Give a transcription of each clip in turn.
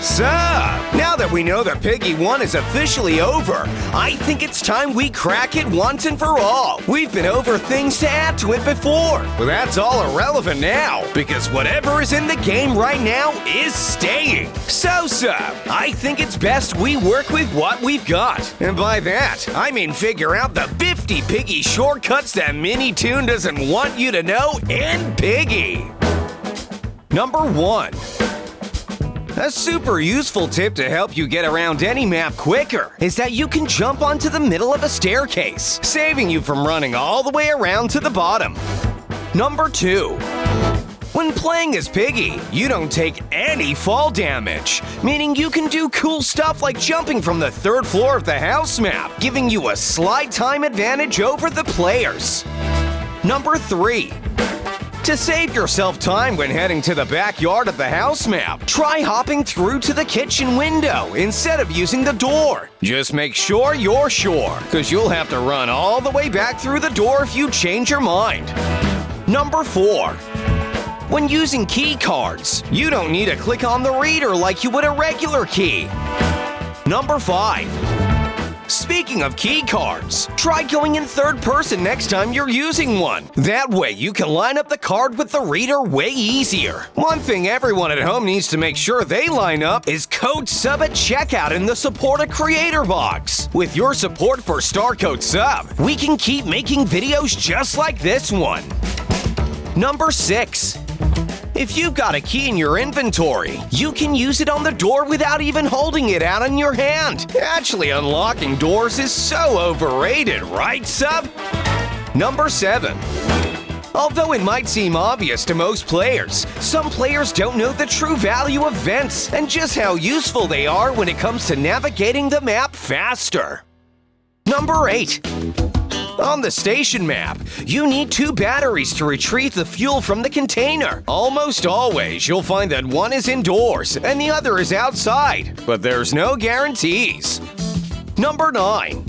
So, now that we know that Piggy 1 is officially over, I think it's time we crack it once and for all. We've been over things to add to it before, but that's all irrelevant now, because whatever is in the game right now is staying. So, I think it's best we work with what we've got. And by that, I mean figure out the 50 Piggy shortcuts that MiniToon doesn't want you to know in Piggy. Number 1. A super useful tip to help you get around any map quicker is that you can jump onto the middle of a staircase, saving you from running all the way around to the bottom. Number 2. When playing as Piggy, you don't take any fall damage, meaning you can do cool stuff like jumping from the 3rd floor of the house map, giving you a slight time advantage over the players. Number 3. To save yourself time when heading to the backyard of the house map, try hopping through to the kitchen window instead of using the door. Just make sure you're sure, because you'll have to run all the way back through the door if you change your mind. Number 4. When using key cards, you don't need to click on the reader like you would a regular key. Number 5. Speaking of key cards, try going in 3rd person next time you're using one. That way you can line up the card with the reader way easier. One thing everyone at home needs to make sure they line up is code SUB at checkout in the Support a Creator box. With your support for StarCode SUB, we can keep making videos just like this one. Number 6. If you've got a key in your inventory, you can use it on the door without even holding it out in your hand. Actually, unlocking doors is so overrated, right, Sub? Number 7. Although it might seem obvious to most players, some players don't know the true value of vents and just how useful they are when it comes to navigating the map faster. Number 8. On the station map, you need 2 batteries to retrieve the fuel from the container. Almost always, you'll find that one is indoors and the other is outside, but there's no guarantees. Number 9.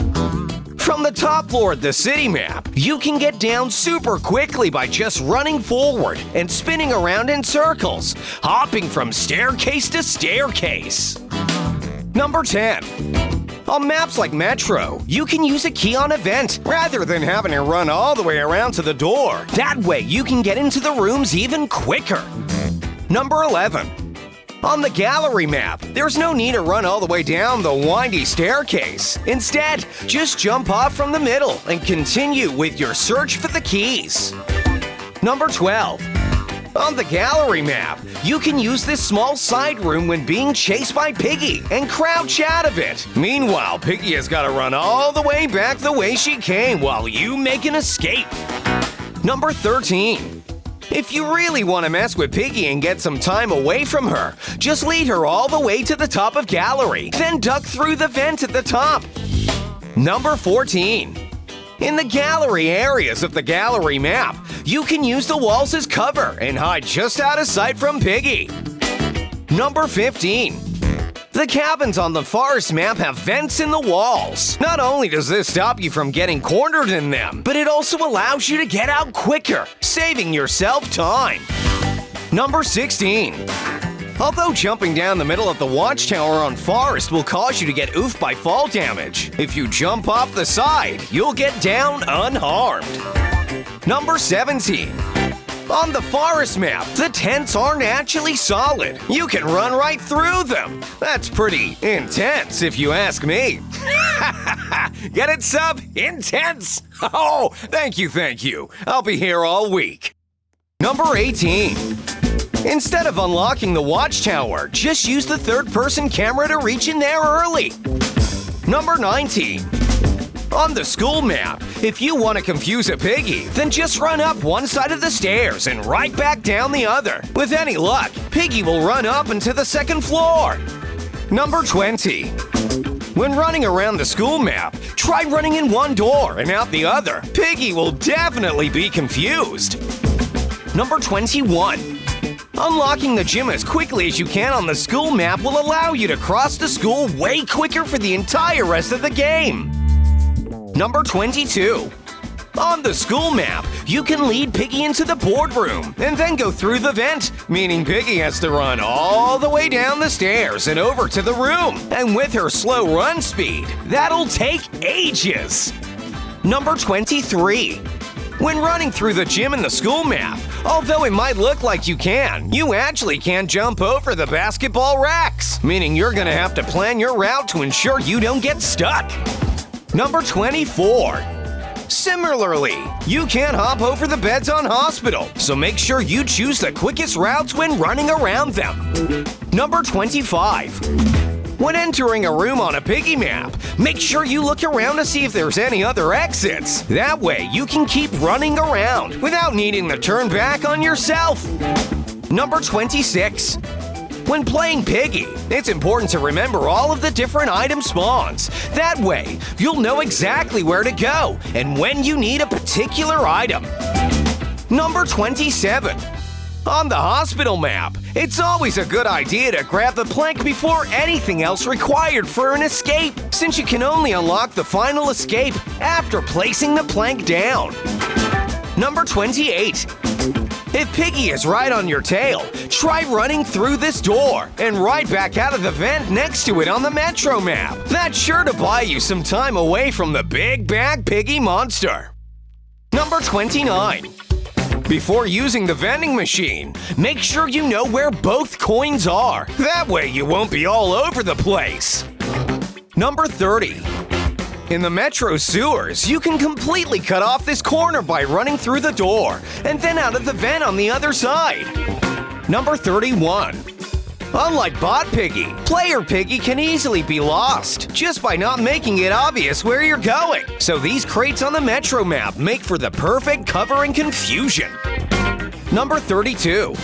From the top floor of the city map, you can get down super quickly by just running forward and spinning around in circles, hopping from staircase to staircase. Number 10. On maps like Metro, you can use a key on event rather than having to run all the way around to the door. That way, you can get into the rooms even quicker. Number 11. On the gallery map, there's no need to run all the way down the windy staircase. Instead, just jump off from the middle and continue with your search for the keys. Number 12. On the gallery map, you can use this small side room when being chased by Piggy and crouch out of it. Meanwhile, Piggy has got to run all the way back the way she came while you make an escape. Number 13. If you really want to mess with Piggy and get some time away from her, just lead her all the way to the top of gallery, then duck through the vent at the top. Number 14. In the gallery areas of the gallery map, you can use the walls as cover and hide just out of sight from Piggy. Number 15. The cabins on the forest map have vents in the walls. Not only does this stop you from getting cornered in them, but it also allows you to get out quicker, saving yourself time. Number 16. Although jumping down the middle of the watchtower on Forest will cause you to get oofed by fall damage, if you jump off the side, you'll get down unharmed. Number 17. On the Forest map, the tents aren't actually solid. You can run right through them. That's pretty intense if you ask me. Get it, Sub? Intense! Oh, thank you. I'll be here all week. Number 18. Instead of unlocking the watchtower, just use the 3rd-person camera to reach in there early. Number 19. On the school map, if you want to confuse a Piggy, then just run up one side of the stairs and right back down the other. With any luck, Piggy will run up into the 2nd floor. Number 20. When running around the school map, try running in one door and out the other. Piggy will definitely be confused. Number 21. Unlocking the gym as quickly as you can on the school map will allow you to cross the school way quicker for the entire rest of the game. Number 22. On the school map, you can lead Piggy into the boardroom and then go through the vent, meaning Piggy has to run all the way down the stairs and over to the room. And with her slow run speed, that'll take ages. Number 23. When running through the gym in the school map, although it might look like you can, you actually can't jump over the basketball racks, meaning you're gonna have to plan your route to ensure you don't get stuck. Number 24. Similarly, you can't hop over the beds on hospital, so make sure you choose the quickest routes when running around them. Number 25. When entering a room on a Piggy map, make sure you look around to see if there's any other exits. That way, you can keep running around without needing to turn back on yourself. Number 26. When playing Piggy, it's important to remember all of the different item spawns. That way, you'll know exactly where to go and when you need a particular item. Number 27. On the hospital map, it's always a good idea to grab the plank before anything else required for an escape, since you can only unlock the final escape after placing the plank down. Number 28. If Piggy is right on your tail, try running through this door and right back out of the vent next to it on the Metro map. That's sure to buy you some time away from the big bad Piggy monster. Number 29. Before using the vending machine, make sure you know where both coins are. That way you won't be all over the place. Number 30. In the Metro sewers, you can completely cut off this corner by running through the door and then out of the vent on the other side. Number 31. Unlike Bot Piggy, Player Piggy can easily be lost just by not making it obvious where you're going. So these crates on the Metro map make for the perfect cover and confusion. Number 32.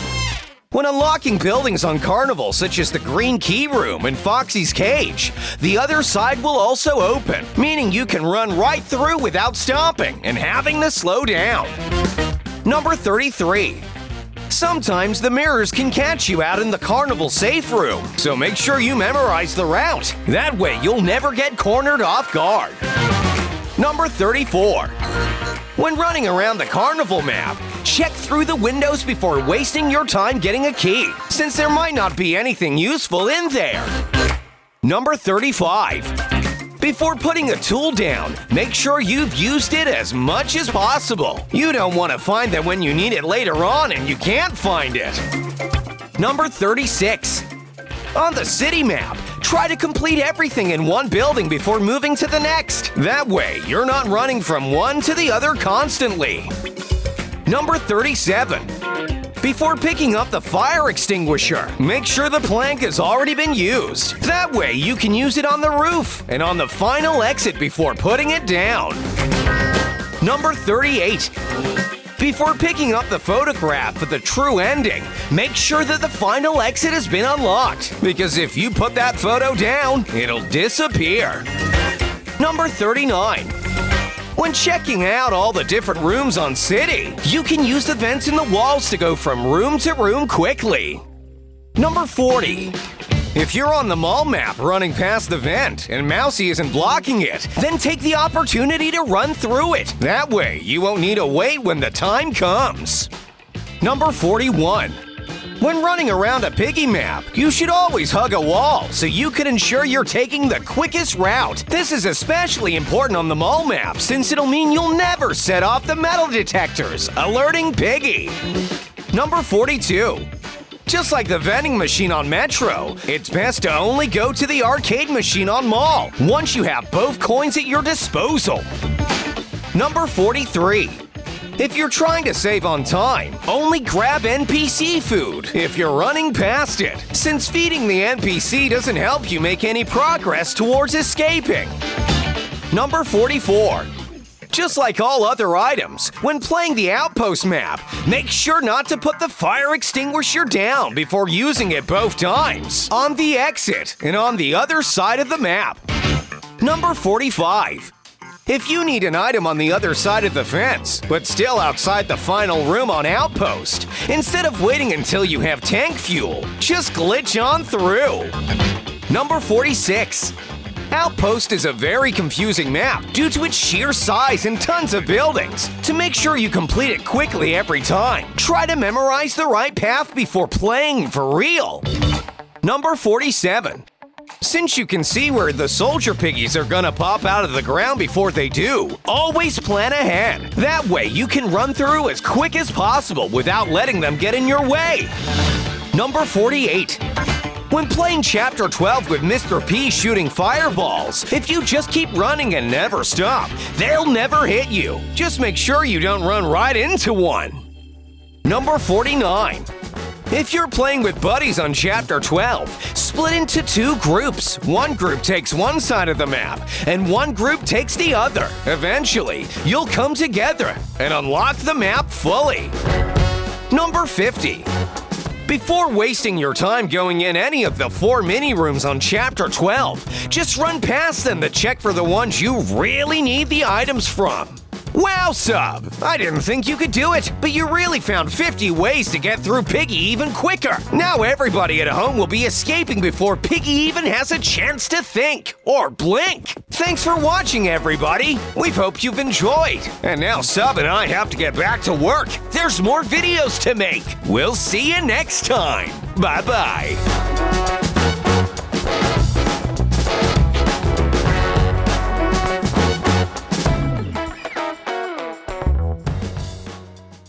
When unlocking buildings on Carnival, such as the Green Key Room and Foxy's Cage, the other side will also open, meaning you can run right through without stopping and having to slow down. Number 33. Sometimes the mirrors can catch you out in the Carnival safe room, so make sure you memorize the route. That way you'll never get cornered off guard. Number 34. When running around the Carnival map, check through the windows before wasting your time getting a key, since there might not be anything useful in there. Number 35. Before putting a tool down, make sure you've used it as much as possible. You don't want to find that when you need it later on and you can't find it. Number 36. On the city map, try to complete everything in one building before moving to the next. That way, you're not running from one to the other constantly. Number 37. Before picking up the fire extinguisher, make sure the plank has already been used. That way, you can use it on the roof and on the final exit before putting it down. Number 38. Before picking up the photograph for the true ending, make sure that the final exit has been unlocked, because if you put that photo down, it'll disappear. Number 39. When checking out all the different rooms on City, you can use the vents in the walls to go from room to room quickly. Number 40. If you're on the mall map running past the vent and Mousy isn't blocking it, then take the opportunity to run through it. That way, you won't need to wait when the time comes. Number 41. When running around a Piggy map, you should always hug a wall so you can ensure you're taking the quickest route. This is especially important on the mall map since it'll mean you'll never set off the metal detectors, alerting Piggy. Number 42. Just like the vending machine on Metro, it's best to only go to the arcade machine on Mall once you have both coins at your disposal. Number 43. If you're trying to save on time, only grab NPC food if you're running past it, since feeding the NPC doesn't help you make any progress towards escaping. Number 44. Just like all other items, when playing the Outpost map, make sure not to put the fire extinguisher down before using it both times, on the exit and on the other side of the map. Number 45. If you need an item on the other side of the fence, but still outside the final room on Outpost, instead of waiting until you have tank fuel, just glitch on through. Number 46. Outpost is a very confusing map due to its sheer size and tons of buildings. To make sure you complete it quickly every time, try to memorize the right path before playing for real. Number 47. Since you can see where the soldier piggies are gonna pop out of the ground before they do, always plan ahead. That way you can run through as quick as possible without letting them get in your way. Number 48. When playing Chapter 12 with Mr. P shooting fireballs, if you just keep running and never stop, they'll never hit you. Just make sure you don't run right into one. Number 49. If you're playing with buddies on Chapter 12, split into 2 groups. One group takes one side of the map, and one group takes the other. Eventually, you'll come together and unlock the map fully. Number 50. Before wasting your time going in any of the 4 mini rooms on Chapter 12, just run past them to check for the ones you really need the items from. Wow, Sub! I didn't think you could do it, but you really found 50 ways to get through Piggy even quicker. Now everybody at home will be escaping before Piggy even has a chance to think or blink. Thanks for watching, everybody. We hope you've enjoyed. And now Sub and I have to get back to work. There's more videos to make. We'll see you next time. Bye-bye.